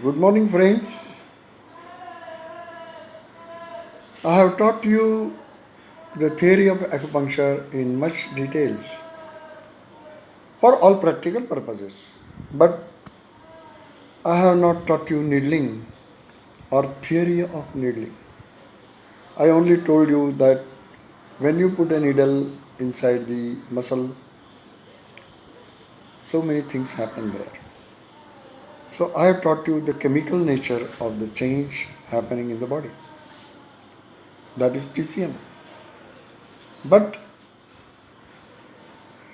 Good morning, friends. I have taught you the theory of acupuncture in much details for all practical purposes. But I have not taught you needling or theory of needling. I only told you that when you put a needle inside the muscle, so many things happen there. So I have taught you the chemical nature of the change happening in the body. That is TCM. But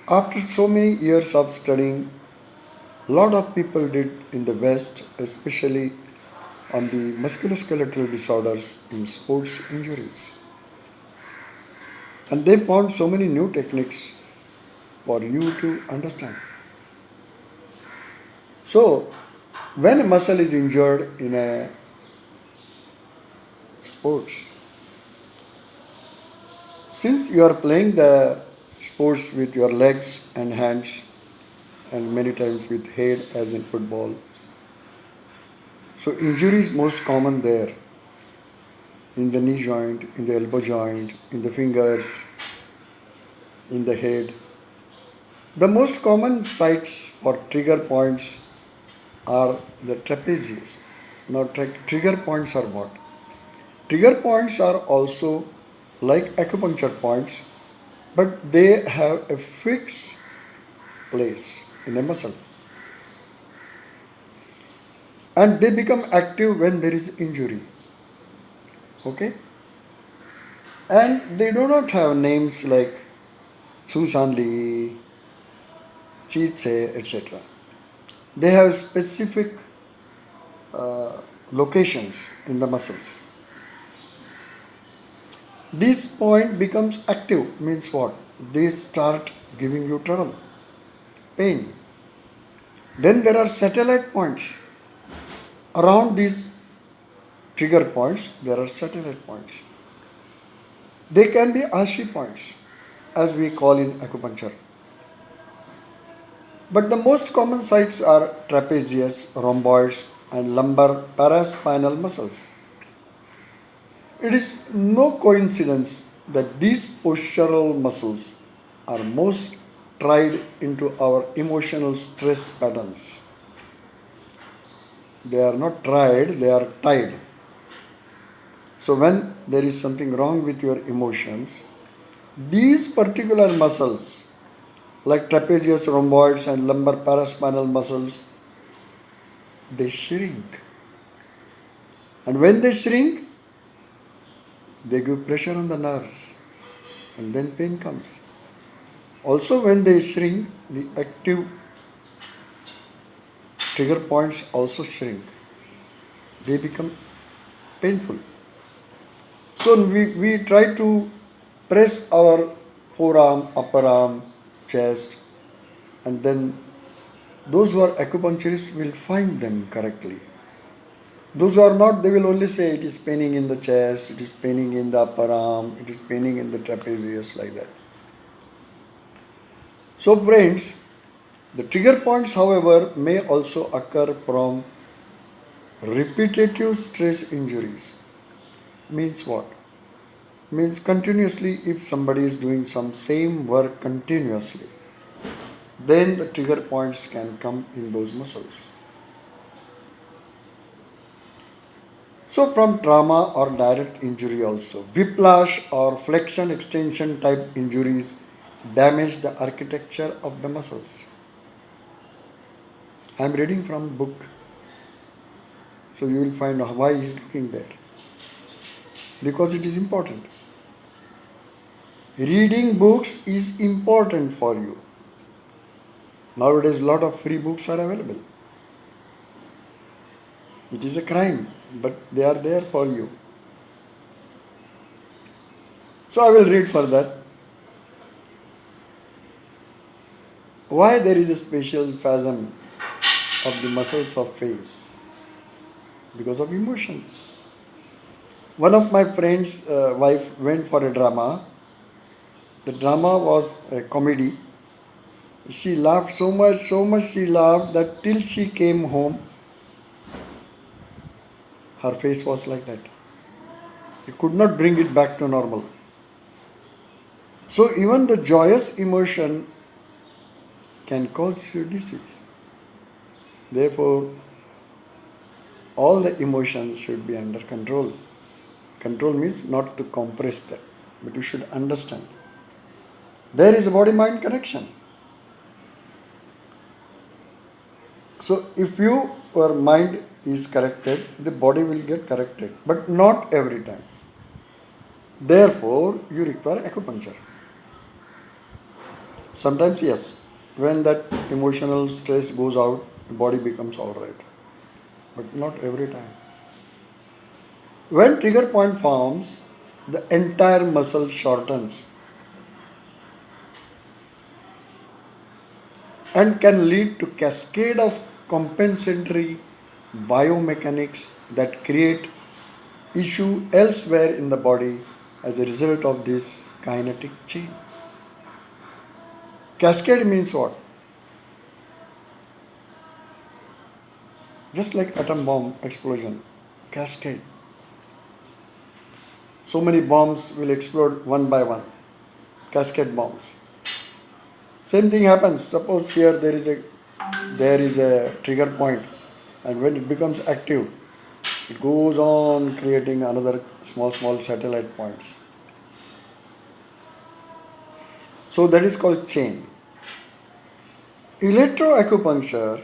after so many years of studying, lot of people did in the West, especially on the musculoskeletal disorders in sports injuries. And they found so many new techniques for you to understand. So, when a muscle is injured in a sports, since you are playing the sports with your legs and hands and many times with head as in football, so injury is most common there in the knee joint, in the elbow joint, in the fingers, in the head. The most common sites for trigger points are the trapezius. Now, trigger points are what? Trigger points are also like acupuncture points, but they have a fixed place in a muscle and they become active when there is injury. Okay? And they do not have names like Susan Lee, Chiche, etc. They have specific locations in the muscles. This point becomes active, means what? They start giving you trouble, pain. Then there are satellite points. Around these trigger points, there are satellite points. They can be Ashi points, as we call in acupuncture. But the most common sites are trapezius, rhomboids, and lumbar paraspinal muscles. It is no coincidence that these postural muscles are most tried into our emotional stress patterns. They are not tried, they are tied. So, when there is something wrong with your emotions, these particular muscles, like trapezius, rhomboids, and lumbar paraspinal muscles, they shrink. And when they shrink, they give pressure on the nerves, and then pain comes. Also, when they shrink, the active trigger points also shrink. They become painful. So, we try to press our forearm, upper arm, chest, and then those who are acupuncturists will find them correctly. Those who are not, they will only say it is paining in the chest, it is paining in the upper arm, it is paining in the trapezius, like that. So, friends, the trigger points, however, may also occur from repetitive stress injuries. Means what? Means continuously, if somebody is doing some same work continuously, then the trigger points can come in those muscles. So, from trauma or direct injury also, whiplash or flexion extension type injuries damage the architecture of the muscles. I am reading from book, so you will find why he is looking there. Because it is important. Reading books is important for you. Nowadays, lot of free books are available. It is a crime, but they are there for you. So I will read further. Why there is a special spasm of the muscles of face? Because of emotions. One of my friend's wife went for a drama. The drama was a comedy. She laughed so much she laughed that till she came home, Her face was like that. He could not bring it back to normal. So even the joyous emotion can cause you disease. Therefore, all the emotions should be under control. Control means not to compress them, but you should understand. There is a body-mind connection. So if your mind is corrected, the body will get corrected, but not every time. Therefore, you require acupuncture. Sometimes, yes, when that emotional stress goes out, the body becomes all right, but not every time. When trigger point forms, the entire muscle shortens and can lead to cascade of compensatory biomechanics that create issue elsewhere in the body as a result of this kinetic chain. Cascade means what? Just like atom bomb explosion, cascade. So many bombs will explode one by one, cascade bombs. Same thing happens. Suppose here there is a trigger point, and when it becomes active, it goes on creating another small satellite points. So that is called chain. Electroacupuncture,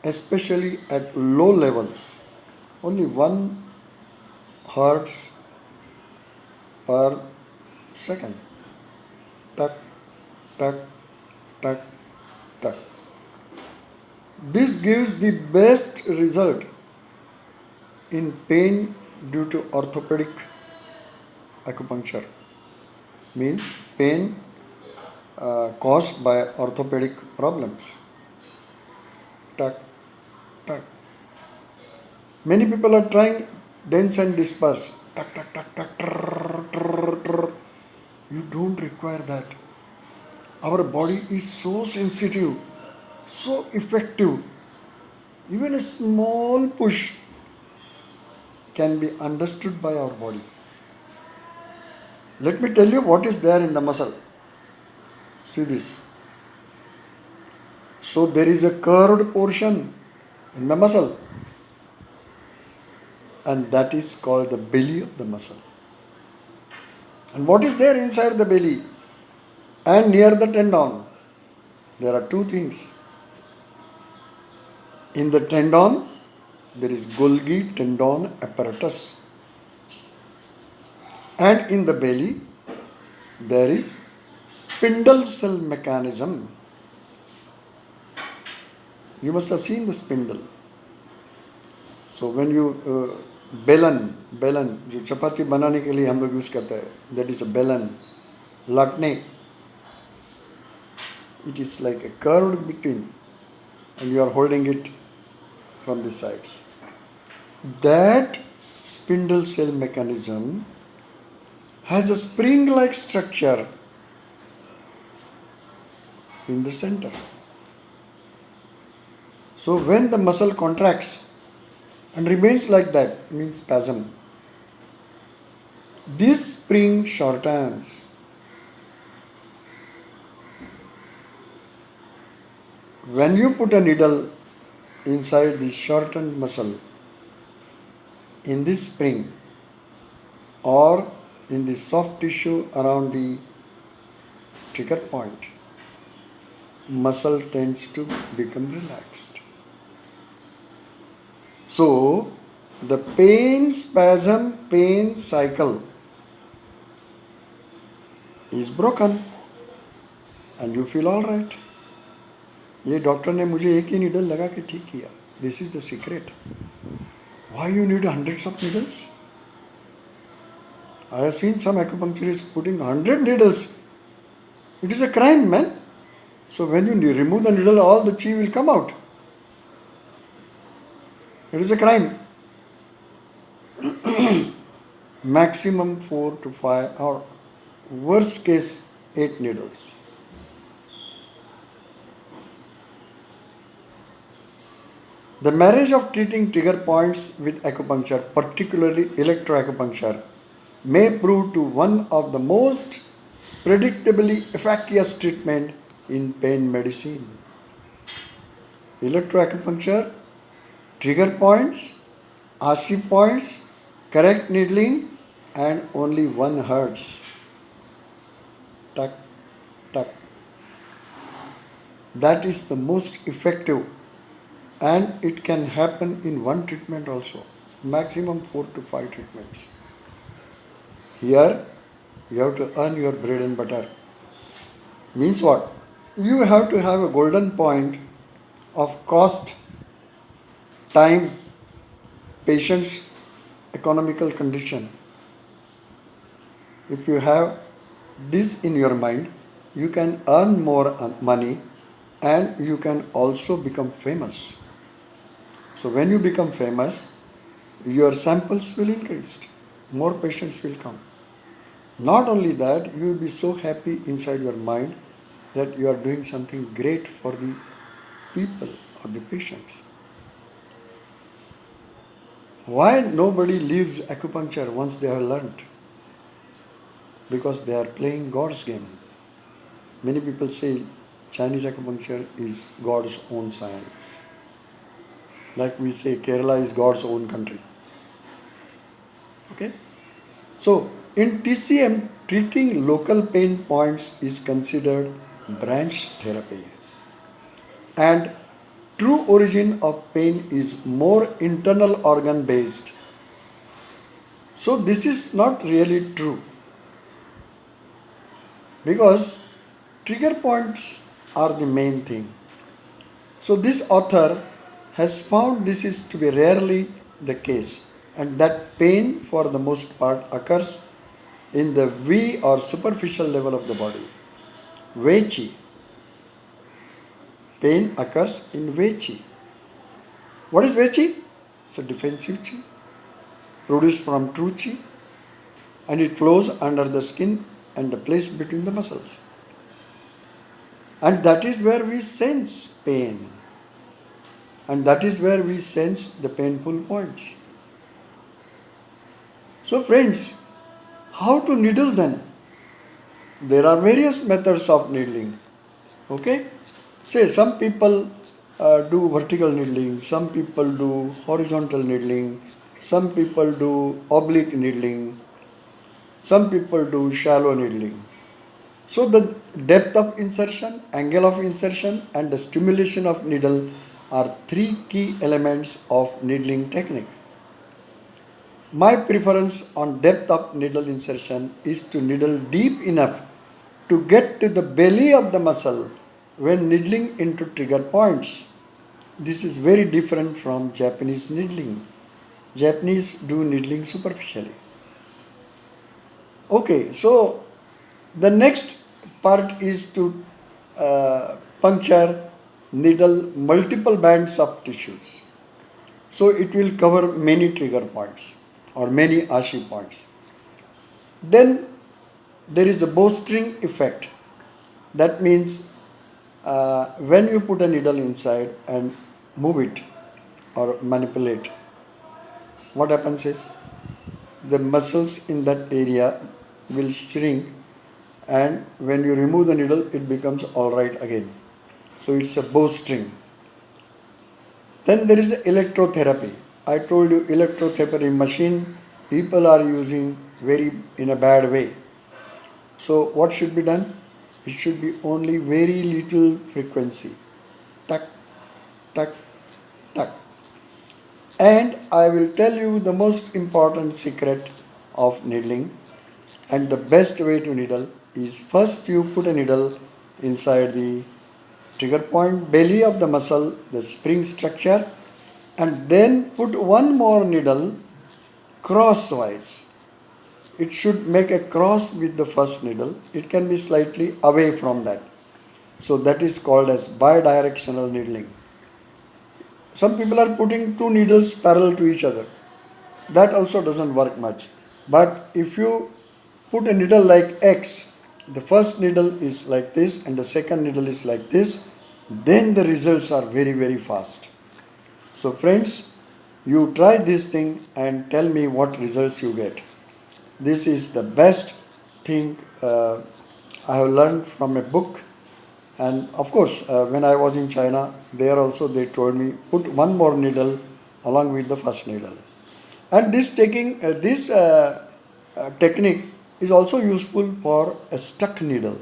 especially at low levels, only 1 hertz per second. Tuck, tuck, tuck, tuck. This gives the best result in pain due to orthopedic acupuncture. Means pain caused by orthopedic problems. Tuck, tuck. Many people are trying dense and disperse. Tuck, tuck, tuck, tuck, trrr, trrr, trrr. You don't require that. Our body is so sensitive, so effective. Even a small push can be understood by our body. Let me tell you what is there in the muscle. See this. So there is a curved portion in the muscle, and that is called the belly of the muscle. And what is there inside the belly and near the tendon? There are two things. In the tendon, there is Golgi tendon apparatus. And in the belly, there is spindle cell mechanism. You must have seen the spindle. So when you बेलन जो चपाती बनाने के लिए हम लोग use करते हैं, that is a बेलन. लाटने, it is like a curved between, and you are holding it from the sides. That spindle cell mechanism has a spring-like structure in the center. So when the muscle contracts and remains like that, means spasm, this spring shortens. When you put a needle inside the shortened muscle, in this spring or in the soft tissue around the trigger point, muscle tends to become relaxed. So, the pain spasm pain cycle is broken and you feel all right. ये doctor ने मुझे एक ही needle लगा के ठीक किया. This is the secret. Why you need hundreds of needles? I have seen some acupuncturists putting 100 needles. It is a crime, man. So when you remove the needle, all the chi will come out. It is a crime. Maximum 4 to 5 or worst case 8 needles. The marriage of treating trigger points with acupuncture, particularly electroacupuncture, may prove to one of the most predictably efficacious treatment in pain medicine. Electroacupuncture, trigger points, Ashi points, correct needling, and only one hurts. Tuck, tuck. That is the most effective, and it can happen in one treatment also, maximum 4 to 5 treatments. Here, you have to earn your bread and butter. Means what? You have to have a golden point of cost, time, patience, economical condition. If you have this in your mind, you can earn more money and you can also become famous. So when you become famous, your samples will increase, more patients will come. Not only that, you will be so happy inside your mind that you are doing something great for the people or the patients. Why nobody leaves acupuncture once they have learnt? Because they are playing God's game. Many people say Chinese acupuncture is God's own science. Like we say Kerala is God's own country. Okay? So, in TCM, treating local pain points is considered branch therapy. And true origin of pain is more internal organ based. So, this is not really true. Because trigger points are the main thing. So, this author has found this is to be rarely the case, and that pain for the most part occurs in the V or superficial level of the body. Wei Qi. Pain occurs in Wei Qi. What is Wei Qi? It's a defensive Qi produced from true Qi, and it flows under the skin and the place between the muscles. And that is where we sense pain. And that is where we sense the painful points. So friends, how to needle then? There are various methods of needling. Okay? Say some people do vertical needling, some people do horizontal needling, some people do oblique needling, some people do shallow needling. So the depth of insertion, angle of insertion, and the stimulation of needle are three key elements of needling technique. My preference on depth of needle insertion is to needle deep enough to get to the belly of the muscle when needling into trigger points. This is very different from Japanese needling. Japanese do needling superficially. Okay, so the next part is to puncture needle multiple bands of tissues. So it will cover many trigger points or many Ashi points. Then there is a bowstring effect. That means when you put a needle inside and move it or manipulate, what happens is the muscles in that area will shrink, and when you remove the needle, it becomes alright again. So it's a bowstring. Then there is electrotherapy. I told you electrotherapy machine people are using very in a bad way. So what should be done? It should be only very little frequency. Tuck, tuck, tuck. And I will tell you the most important secret of needling, and the best way to needle is first you put a needle inside the trigger point belly of the muscle, the spring structure, and then put one more needle crosswise. It should make a cross with the first needle. It can be slightly away from that. So that is called as bidirectional needling. Some people are putting two needles parallel to each other. That also doesn't work much. But if you put a needle like X, the first needle is like this and the second needle is like this, then the results are very, very fast. So friends, you try this thing and tell me what results you get. This is the best thing I have learned from a book. And of course, when I was in China, there also they told me put one more needle along with the first needle. And this technique is also useful for a stuck needle.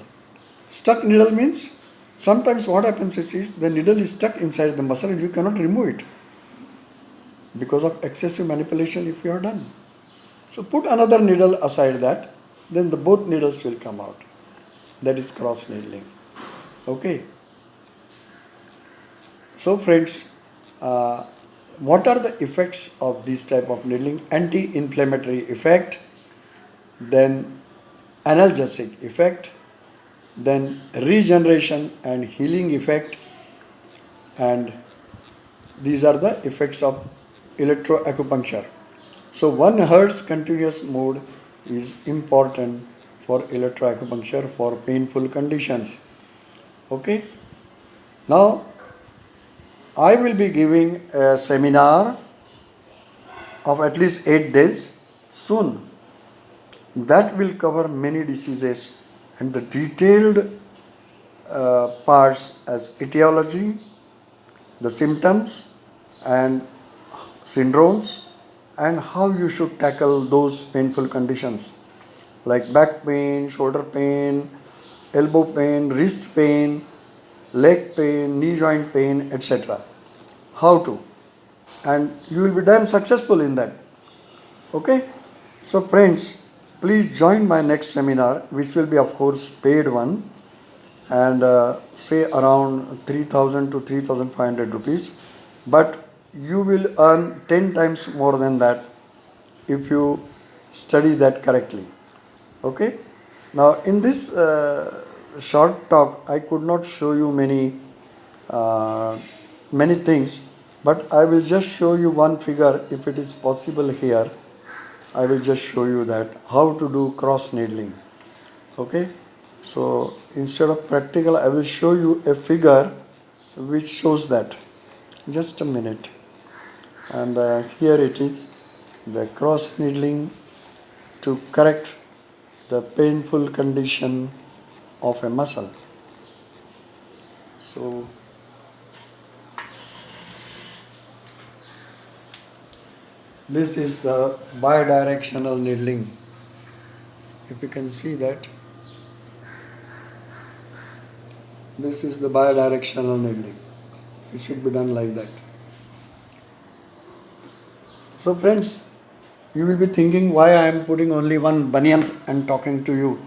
Stuck needle means sometimes what happens is the needle is stuck inside the muscle and you cannot remove it because of excessive manipulation if you are done. So put another needle aside that, then the both needles will come out. That is cross needling. Okay. So friends, uh, what are the effects of this type of needling? Anti-inflammatory effect, then analgesic effect, then regeneration and healing effect, and these are the effects of electroacupuncture. So 1 Hz continuous mode is important for electroacupuncture for painful conditions. Okay. Now I will be giving a seminar of at least 8 days soon. That will cover many diseases and the detailed parts as etiology, the symptoms and syndromes, and how you should tackle those painful conditions like back pain, shoulder pain, elbow pain, wrist pain, leg pain, knee joint pain, etc. How to, and you will be damn successful in that. Okay? So, friends, please join my next seminar, which will be, of course, paid one, and say around 3000 to 3500 rupees. But you will earn 10 times more than that if you study that correctly. Okay? Now, in this short talk, I could not show you uh, many things, but I will just show you one figure if it is possible here. I will just show you that how to do cross needling. Okay, so instead of practical I will show you a figure which shows that. Just a minute. And here it is, the cross needling to correct the painful condition of a muscle. So this is the bidirectional needling. If you can see that, this is the bidirectional needling. It should be done like that. So friends, you will be thinking why I am putting only one bunion and talking to you,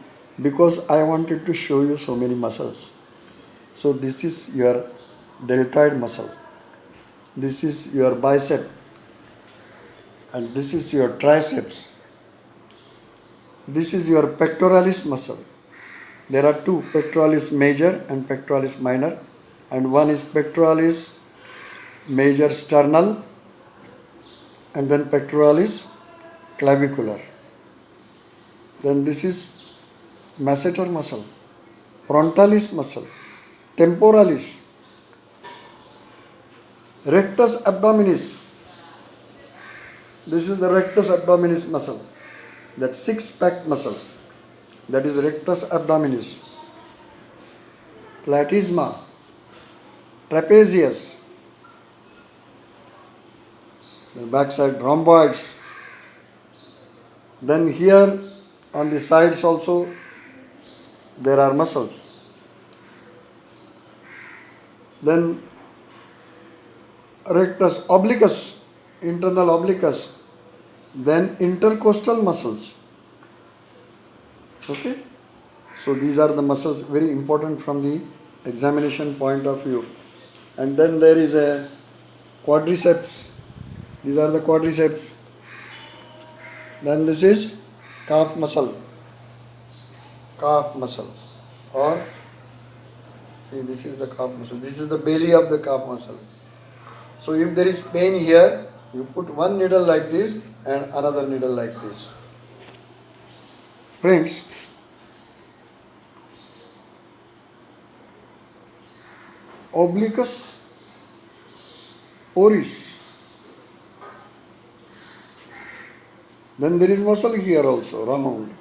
because I wanted to show you so many muscles. So this is your deltoid muscle, this is your bicep, and this is your triceps. This is your pectoralis muscle. There are two, pectoralis major and pectoralis minor, and one is pectoralis major sternal and then pectoralis clavicular. Then this is masseter muscle, frontalis muscle, temporalis, rectus abdominis. This is the rectus abdominis muscle, that six-pack muscle, that is rectus abdominis, platysma, trapezius, the backside rhomboids. Then here on the sides also there are muscles. Then rectus obliquus, internal obliquus, then intercostal muscles. Okay, so these are the muscles, very important from the examination point of view. And then there is a quadriceps. These are the quadriceps. Then this is calf muscle, or see, this is the calf muscle, this is the belly of the calf muscle. So if there is pain here, you put one needle like this and another needle like this. Friends, obliquus oris, Then there is muscle here also, round.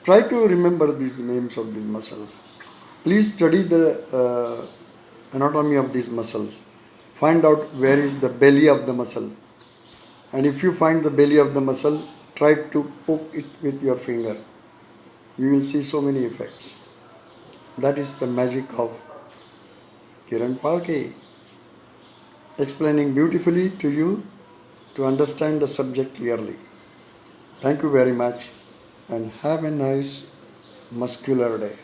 Try to remember these names of these muscles. Please study the anatomy of these muscles. Find out where is the belly of the muscle. And if you find the belly of the muscle, try to poke it with your finger. You will see so many effects. That is the magic of Kiran Palke, explaining beautifully to you to understand the subject clearly. Thank you very much and have a nice muscular day.